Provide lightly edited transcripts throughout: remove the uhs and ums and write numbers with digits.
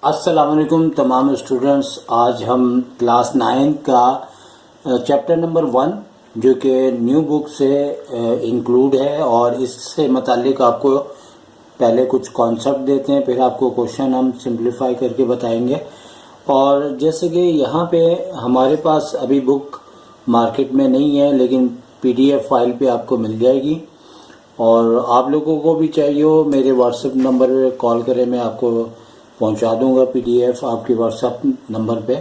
अस्सलाम वालेकुम तमाम स्टूडेंट्स। आज हम क्लास 9 का चैप्टर नंबर 1 जो कि न्यू बुक से इंक्लूड है और इससे मुतालिक आपको पहले कुछ कॉन्सेप्ट देते हैं, फिर आपको क्वेश्चन हम सिंप्लीफाई करके बताएंगे। और जैसे कि यहाँ पे हमारे पास अभी बुक मार्केट में नहीं है, लेकिन PDF फाइल पे आपको मिल जाएगी। और आप लोगों को भी चाहिए हो मेरे व्हाट्सएप नंबर पे कॉल करें, मैं आपको पहुंचा दूंगा PDF आपके व्हाट्सएप नंबर पे।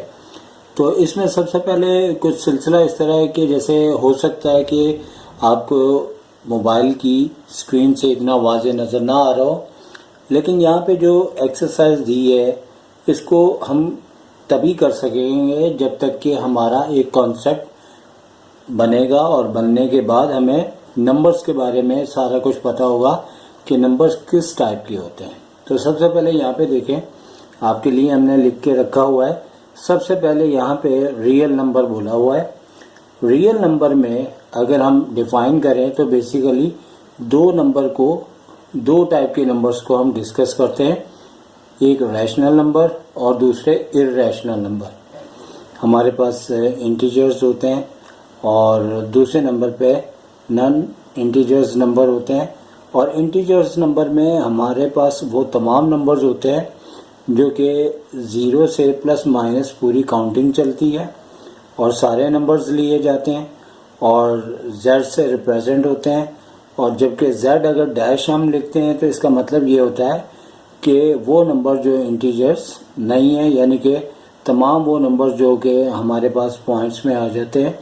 तो इसमें सबसे पहले कुछ सिलसिला इस तरह है कि जैसे हो सकता है कि आपको मोबाइल की स्क्रीन से इतना वाज़े नज़र ना आ रहा हो, लेकिन यहाँ पे जो एक्सरसाइज दी है इसको हम तभी कर सकेंगे जब तक कि हमारा एक कॉन्सेप्ट बनेगा, और बनने के बाद हमें नंबर्स के बारे में सारा कुछ पता होगा कि नंबर्स किस टाइप के होते हैं। तो सबसे पहले यहाँ पे देखें, आपके लिए हमने लिख के रखा हुआ है। सबसे पहले यहाँ पे रियल नंबर बोला हुआ है। रियल नंबर में अगर हम डिफाइन करें तो बेसिकली दो टाइप के नंबर्स को हम डिस्कस करते हैं, एक रैशनल नंबर और दूसरे इर्रेशनल नंबर। हमारे पास इंटीजर्स होते हैं और दूसरे नंबर पे नॉन इंटीजर्स नंबर होते हैं। और इंटीजर्स नंबर में हमारे पास वो तमाम नंबर्स होते हैं जो कि 0 से प्लस माइनस पूरी काउंटिंग चलती है और सारे नंबर्स लिए जाते हैं और Z से रिप्रेजेंट होते हैं। और जबकि Z अगर डैश हम लिखते हैं तो इसका मतलब ये होता है कि वो नंबर जो इंटीजर्स नहीं है, यानी कि तमाम वो नंबर जो कि हमारे पास पॉइंट्स में आ जाते हैं,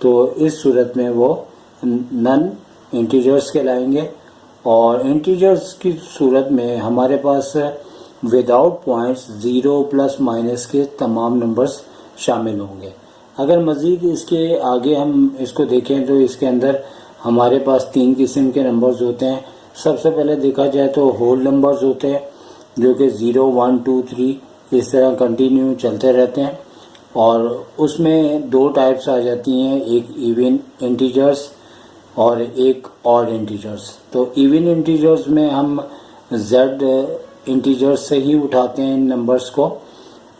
तो इस सूरत में वो नॉन इंटीजर्स कहलाएंगे। और इंटीजर्स की सूरत में हमारे पास विदाउट पॉइंट्स 0 प्लस माइनस के तमाम नंबर्स शामिल होंगे। अगर मज़ीद इसके आगे हम इसको देखें तो इसके अंदर हमारे पास 3 किस्म के नंबर्स होते हैं। सबसे पहले देखा जाए तो होल नंबर्स होते हैं जो कि 0, 1, 2, 3 इस तरह कंटिन्यू चलते रहते हैं। और उसमें 2 टाइप्स आ जाती हैं, एक इवन इंटीजर्स और एक ऑड इंटीजर्स। तो इवन इंटीजर्स में हम Z इंटीजर्स से ही उठाते हैं इन नंबर्स को,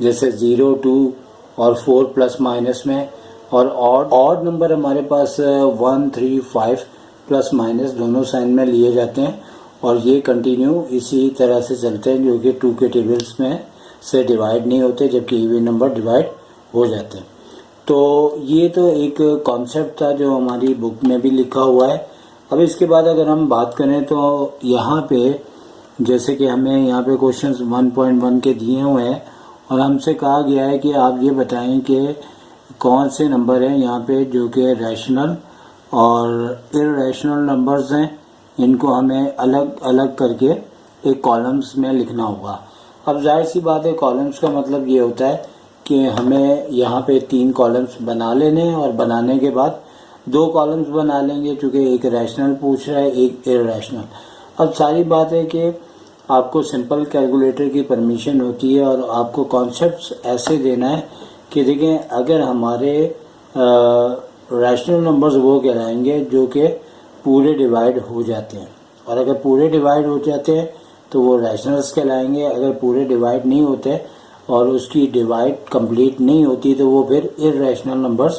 जैसे 0, 2 और 4 प्लस माइनस में। और ऑड नंबर हमारे पास 1, 3, 5 प्लस माइनस दोनों साइन में लिए जाते हैं और ये कंटिन्यू इसी तरह से चलते हैं जो कि 2 के टेबल्स में से डिवाइड नहीं होते, जबकि इवन नंबर डिवाइड हो जाते हैं। तो ये तो एक कॉन्सेप्ट था जो हमारी बुक में भी लिखा हुआ है। अब इसके बाद अगर हम बात करें तो यहाँ पे जैसे कि हमें यहाँ पे क्वेश्चंस 1.1 के दिए हुए हैं और हमसे कहा गया है कि आप ये बताएं कि कौन से नंबर हैं यहाँ पे जो कि रैशनल और इर्रेशनल नंबर्स हैं। इनको हमें अलग अलग करके एक कॉलम्स में लिखना होगा। अब जाहिर सी बात है, कॉलम्स का मतलब ये होता है कि हमें यहाँ पे 3 कॉलम्स बना लेने हैं और बनाने के बाद 2 कॉलम्स बना लेंगे, चूँकि एक रैशनल पूछ रहा है एक इर्रेशनल। अब सारी बात है कि आपको सिंपल कैलकुलेटर की परमिशन होती है और आपको कॉन्सेप्ट्स ऐसे देना है कि देखें, अगर हमारे रैशनल नंबर्स वो कहलाएंगे जो कि पूरे डिवाइड हो जाते हैं, और अगर पूरे डिवाइड हो जाते हैं तो वो रैशनल्स कहलाएंगे। अगर पूरे डिवाइड नहीं होते और उसकी डिवाइड कंप्लीट नहीं होती तो वो फिर इर्रेशनल नंबर्स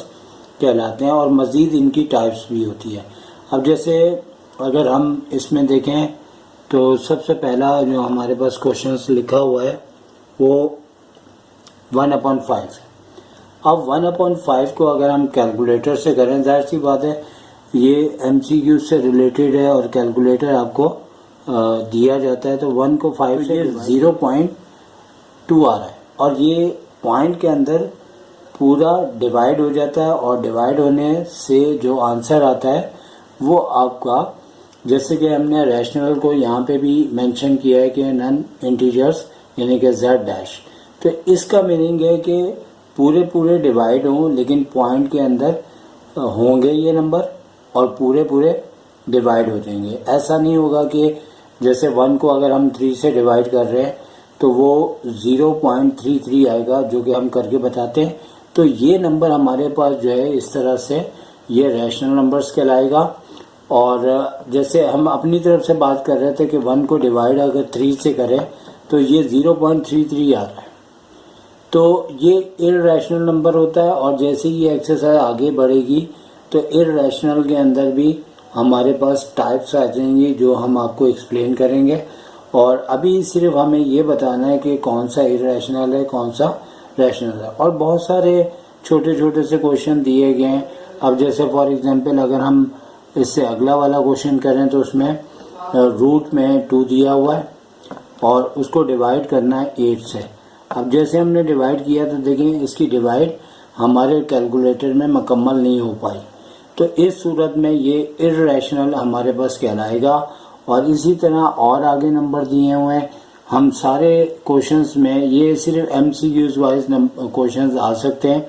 कहलाते हैं। और मज़ीद इनकी टाइप्स भी होती है। अब जैसे अगर हम इसमें देखें तो सबसे पहला जो हमारे पास क्वेश्चंस लिखा हुआ है वो 1/5 है। अब 1/5 को अगर हम कैलकुलेटर से करें, जाहिर सी बात है ये MCQ से रिलेटेड है और कैलकुलेटर आपको दिया जाता है। तो 1 को 5 से 0.2 आ रहा है और ये पॉइंट के अंदर पूरा डिवाइड हो जाता है और डिवाइड होने से जो आंसर आता है वो आपका, जैसे कि हमने रैशनल को यहाँ पे भी मेंशन किया है कि नॉन इंटीजर्स यानी कि Z डैश। तो इसका मीनिंग है कि पूरे डिवाइड हों लेकिन पॉइंट के अंदर होंगे ये नंबर और पूरे डिवाइड हो जाएंगे। ऐसा नहीं होगा कि जैसे 1 को अगर हम 3 से डिवाइड कर रहे हैं तो वो 0.33 आएगा, जो कि हम करके बताते हैं। तो ये नंबर हमारे पास जो है इस तरह से ये रैशनल नंबर्स कहलाएगा। और जैसे हम अपनी तरफ से बात कर रहे थे कि 1 को डिवाइड अगर 3 से करें तो ये 0.33 आ रहा है। तो ये इर्रेशनल नंबर होता है, और जैसे ही ये एक्सरसाइज आगे बढ़ेगी तो इर्रेशनल के अंदर भी हमारे पास टाइप्स आ जाएंगे जो हम आपको एक्सप्लेन करेंगे। और अभी सिर्फ हमें ये बताना है कि कौन सा इर्रेशनल है, कौन सा रैशनल है। और बहुत सारे छोटे छोटे से क्वेश्चन दिए गए हैं। अब जैसे फॉर एग्जांपल अगर हम इससे अगला वाला क्वेश्चन करें तो उसमें रूट में 2 दिया हुआ है और उसको डिवाइड करना है 8 से। अब जैसे हमने डिवाइड किया तो देखें इसकी डिवाइड हमारे कैलकुलेटर में मुकम्मल नहीं हो पाई, तो इस सूरत में ये इर्रेशनल हमारे पास कहलाएगा। और इसी तरह और आगे नंबर दिए हुए हैं। हम सारे क्वेश्चंस में ये सिर्फ MCQs वाइज क्वेश्चंस आ सकते हैं।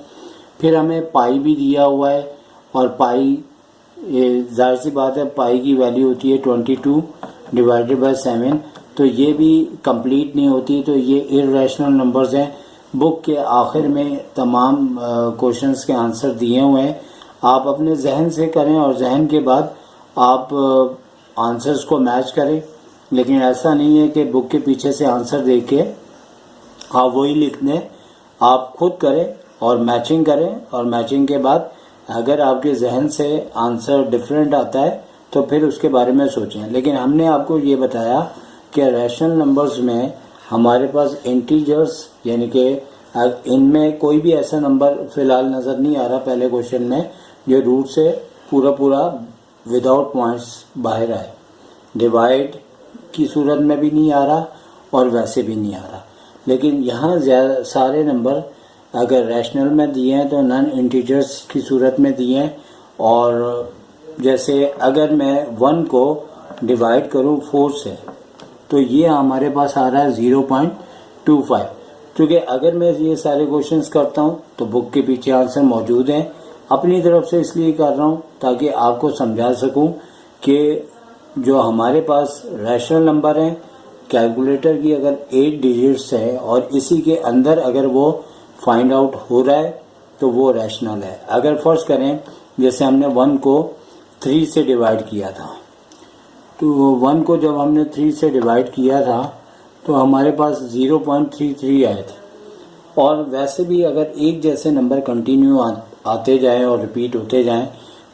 फिर हमें पाई भी दिया हुआ है, और पाई ये जाहिर सी बात है पाई की वैल्यू होती है 22 डिवाइडेड बाय 7, तो ये भी कंप्लीट नहीं होती। तो ये इर्रेशनल नंबर्स हैं। बुक के आखिर में तमाम क्वेश्चंस के आंसर दिए हुए हैं, आप अपने जहन से करें और जहन के बाद आप आंसर्स को मैच करें। लेकिन ऐसा नहीं है कि बुक के पीछे से आंसर देख के आप वही लिख दें, आप खुद करें और मैचिंग करें, और मैचिंग के बाद अगर आपके जहन से आंसर डिफरेंट आता है तो फिर उसके बारे में सोचें। लेकिन हमने आपको ये बताया कि रैशनल नंबर्स में हमारे पास इंटीजर्स यानी कि इनमें कोई भी ऐसा नंबर फिलहाल नज़र नहीं आ रहा पहले क्वेश्चन में जो रूट से पूरा विदाउट पॉइंट्स बाहर आए। डिवाइड की सूरत में भी नहीं आ रहा और वैसे भी नहीं आ रहा। लेकिन यहाँ सारे नंबर अगर रैशनल में दिए हैं तो नॉन इंटीजर्स की सूरत में दिए हैं। और जैसे अगर मैं 1 को डिवाइड करूँ 4 से तो ये हमारे पास आ रहा है 0.25। क्योंकि अगर मैं ये सारे क्वेश्चंस करता हूँ तो बुक के पीछे आंसर मौजूद हैं। अपनी तरफ से इसलिए कर रहा हूँ ताकि आपको समझा सकूँ कि जो हमारे पास रैशनल नंबर हैं, कैलकुलेटर की अगर 8 डिजिट्स है और इसी के अंदर अगर वो फाइंड आउट हो रहा है तो वो रैशनल है। अगर फर्ज करें जैसे हमने 1 को 3 से डिवाइड किया था, तो 1 को जब हमने 3 से डिवाइड किया था तो हमारे पास 0.33 आए थे। और वैसे भी अगर एक जैसे नंबर कंटिन्यू आते जाएं और रिपीट होते जाएं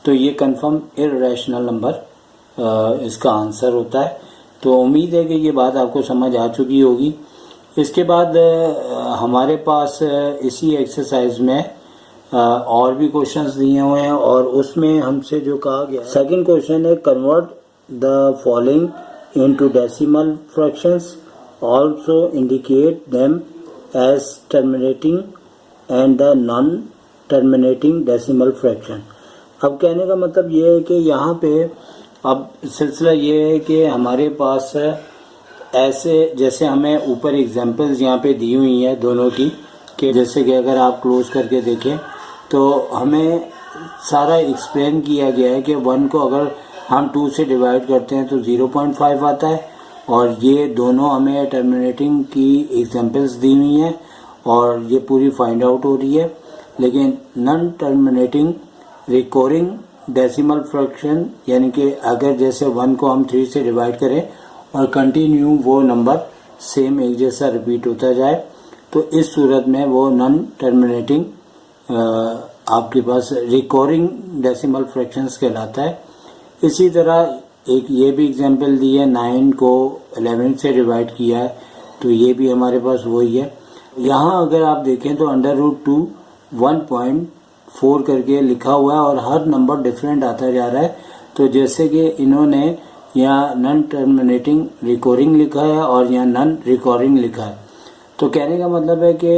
तो ये कंफर्म इर्रेशनल नंबर इसका आंसर होता है। तो उम्मीद है कि ये बात आपको समझ आ चुकी होगी। इसके बाद हमारे पास इसी एक्सरसाइज में और भी क्वेश्चंस दिए हुए हैं, और उसमें हमसे जो कहा गया सेकंड क्वेश्चन है convert the following into decimal fractions, also indicate them as terminating and the non terminating decimal fraction. अब कहने का मतलब ये है कि यहाँ पे अब सिलसिला ये है कि हमारे पास ऐसे जैसे हमें ऊपर एग्जांपल्स यहाँ पे दी हुई हैं दोनों की, कि जैसे कि अगर आप क्लोज करके देखें तो हमें सारा एक्सप्लेन किया गया है कि 1 को अगर हम 2 से डिवाइड करते हैं तो 0.5 आता है, और ये दोनों हमें टर्मिनेटिंग की एग्जांपल्स दी हुई हैं और ये पूरी फाइंड आउट हो रही है। लेकिन non terminating recurring decimal fraction यानी कि अगर जैसे 1 को हम 3 से डिवाइड करें और कंटिन्यू वो नंबर सेम एक जैसा रिपीट होता जाए तो इस सूरत में वो नॉन टर्मिनेटिंग आपके पास रिकरिंग डेसिमल फ्रैक्शंस कहलाता है। इसी तरह एक ये भी एग्जांपल दी है, 9 को 11 से डिवाइड किया है तो ये भी हमारे पास वही है। यहाँ अगर आप देखें तो √2 1.4 करके लिखा हुआ है और हर नंबर डिफरेंट आता जा रहा है। तो जैसे कि इन्होंने यहाँ नॉन टर्मिनेटिंग रिकरिंग लिखा है और यहाँ नॉन रिकरिंग लिखा है। तो कहने का मतलब है कि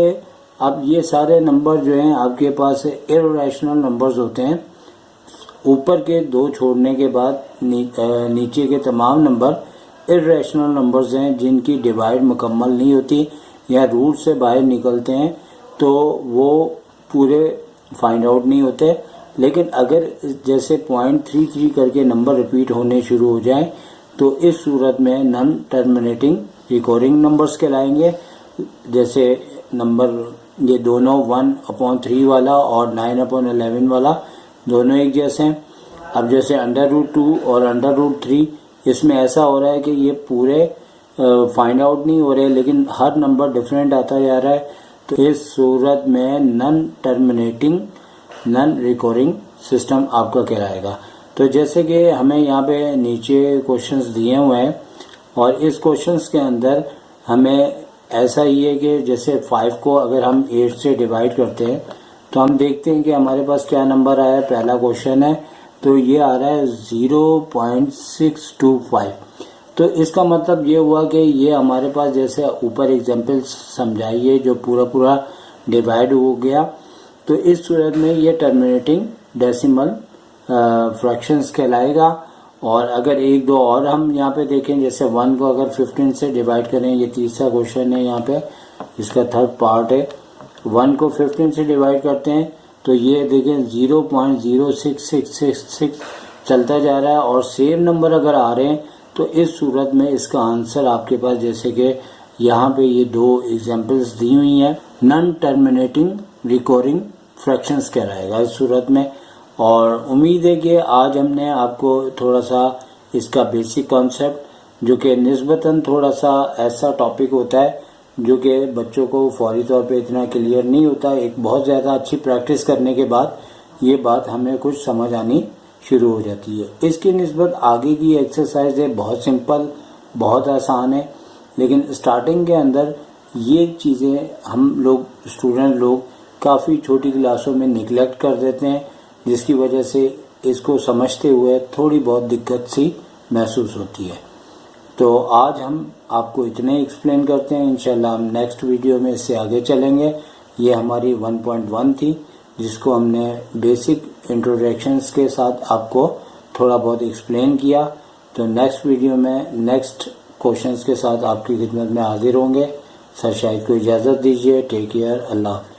अब ये सारे नंबर जो हैं आपके पास इर्रेशनल नंबर्स होते हैं। ऊपर के 2 छोड़ने के बाद नीचे के तमाम नंबर इर्रेशनल नंबर्स हैं जिनकी डिवाइड मुकम्मल नहीं होती या रूट से बाहर निकलते हैं तो वो पूरे फाइंड आउट नहीं होते। लेकिन अगर जैसे 0.33 करके नंबर रिपीट होने शुरू हो जाएं तो इस सूरत में नॉन टर्मिनेटिंग रिकरिंग नंबर्स कहलाएंगे। जैसे नंबर ये दोनों 1/3 वाला और 9/11 वाला दोनों एक जैसे हैं। अब जैसे √2 और √3 इसमें ऐसा हो रहा है कि ये पूरे फाइंड आउट नहीं हो रहे, लेकिन हर नंबर डिफरेंट आता जा रहा है, तो इस सूरत में non terminating non recurring system आपका कहलाएगा। तो जैसे कि हमें यहाँ पे नीचे क्वेश्चंस दिए हुए हैं और इस क्वेश्चंस के अंदर हमें ऐसा ही है कि जैसे 5 को अगर हम 8 से डिवाइड करते हैं तो हम देखते हैं कि हमारे पास क्या नंबर आया है। पहला क्वेश्चन है तो ये आ रहा है 0.625। तो इसका मतलब ये हुआ कि ये हमारे पास जैसे ऊपर एग्जाम्पल समझाइए जो पूरा डिवाइड हो गया, तो इस सूरत में ये टर्मिनेटिंग डेसिमल फ्रैक्शंस कहलाएगा। और अगर एक दो और हम यहाँ पे देखें, जैसे 1 को अगर 15 से डिवाइड करें, ये तीसरा क्वेश्चन है यहाँ पे, इसका थर्ड पार्ट है। 1 को 15 से डिवाइड करते हैं तो ये देखें 0.06666 चलता जा रहा है और सेम नंबर अगर आ रहे हैं तो इस सूरत में इसका आंसर आपके पास जैसे कि यहाँ पे ये 2 एग्जाम्पल्स दी हुई हैं, नॉन टर्मिनेटिंग रिकरिंग फ्रैक्शंस कहलाएगा इस सूरत में। और उम्मीद है कि आज हमने आपको थोड़ा सा इसका बेसिक कॉन्सेप्ट, जो कि निस्बतन थोड़ा सा ऐसा टॉपिक होता है जो कि बच्चों को फौरी तौर पे इतना क्लियर नहीं होता, एक बहुत ज़्यादा अच्छी प्रैक्टिस करने के बाद ये बात हमें कुछ समझ आनी शुरू हो जाती है। इसकी निस्बत आगे की एक्सरसाइज है बहुत सिंपल, बहुत आसान है, लेकिन स्टार्टिंग के अंदर ये चीज़ें हम लोग स्टूडेंट लोग काफ़ी छोटी क्लासों में निगलेक्ट कर देते हैं, जिसकी वजह से इसको समझते हुए थोड़ी बहुत दिक्कत सी महसूस होती है। तो आज हम आपको इतने एक्सप्लेन करते हैं, इंशाल्लाह हम नेक्स्ट वीडियो में इससे आगे चलेंगे। ये हमारी 1.1 थी, जिसको हमने बेसिक इंट्रोडक्शंस के साथ आपको थोड़ा बहुत एक्सप्लेन किया। तो नेक्स्ट वीडियो में नेक्स्ट क्वेश्चंस के साथ आपकी खिदमत में हाजिर होंगे। सर शाहिद को इजाज़त दीजिए। टेक केयर, अल्लाह हाफ़िज़।